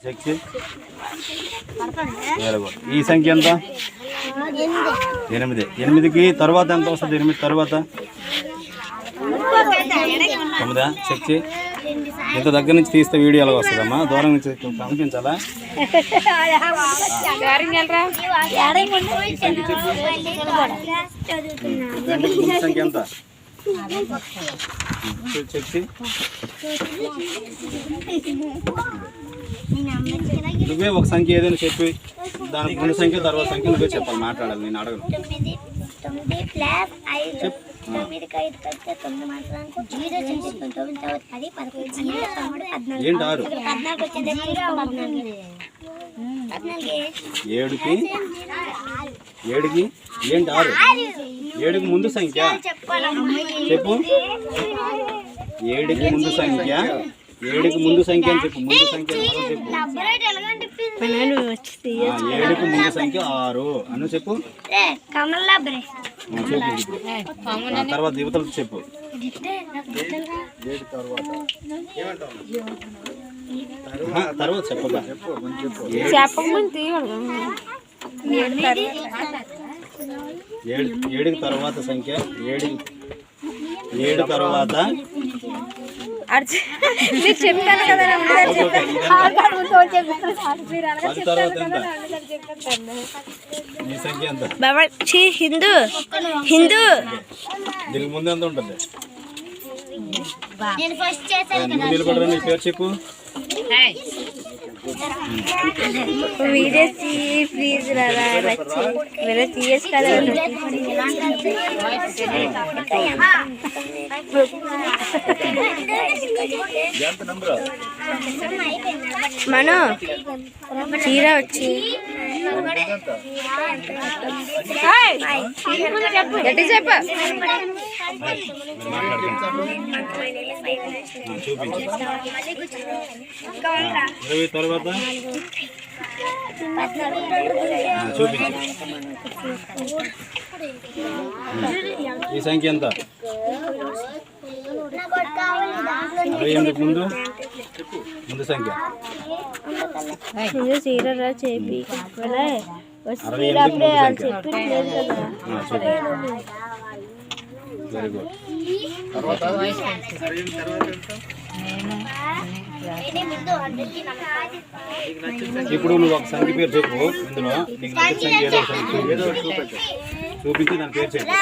ఈ సంఖ్య ఎంత? 8. 8కి తర్వాత ఎంత వస్తుంది? 8 తర్వాత 9. చెక్ చేయి. ఇంత దగ్గర నుంచి తీస్తే వీడియో ఎలా వస్తుందమ్మా? దూరం నుంచి కనిపించాలా? సంఖ్య ఎంత? చెక్ చేయి. నువ్వే ఒక సంఖ్య ఏదైనా చెప్పి దానికి ముందు సంఖ్య తర్వాత సంఖ్య నువ్వే చెప్పాలి, మాట్లాడాలి, నేను అడగను. 9 ప్లస్ 5 9కి 5 కలిపితే 9 మాత్రానికి 0 చేసుకుంటాం. 9 తర్వాత 10 11 14 ఏంటి 6? 14 వచ్చింది. 7కి ఏంటి 6? 7కి ముందు సంఖ్య చెప్పు. 7కి ముందు సంఖ్య, 7కి ముందు సంఖ్య అని చెప్పు. ముందు సంఖ్య చెప్పు. 7కి ముందు సంఖ్య 6 అను చెప్పు. తర్వాత యువతలకు చెప్పు. తర్వాత చెప్పగా 7కి తర్వాత సంఖ్య 7 తర్వాత చెప్పాను కదా. ఈ సంఖ్య ఎంత? హిందూ దీనికి ముందు ఎంత ఉంటుంది? నిలబడరా, నీ పేరు చెప్పు. వీడియో ప్లీజ్ మీరు తీయచ్చు కదా. మనం చీర వచ్చి గట్టి చెప్ప. తర్వాత చూపించు. ఈ సంఖ్య ఎంత? 68కి ముందు సంఖ్య 68కి వెరీ గుడ్. ఇప్పుడు నువ్వు ఒక సంఖ్య పేరు చెప్పు. ఇందులో నీకు నచ్చిన సంఖ్య ఏదో చూపించి దాని పేరు చెప్పు.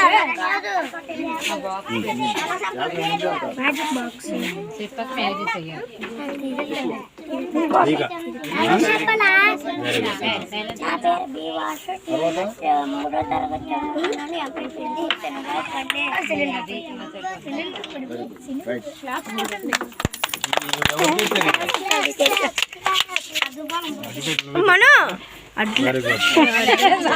మనం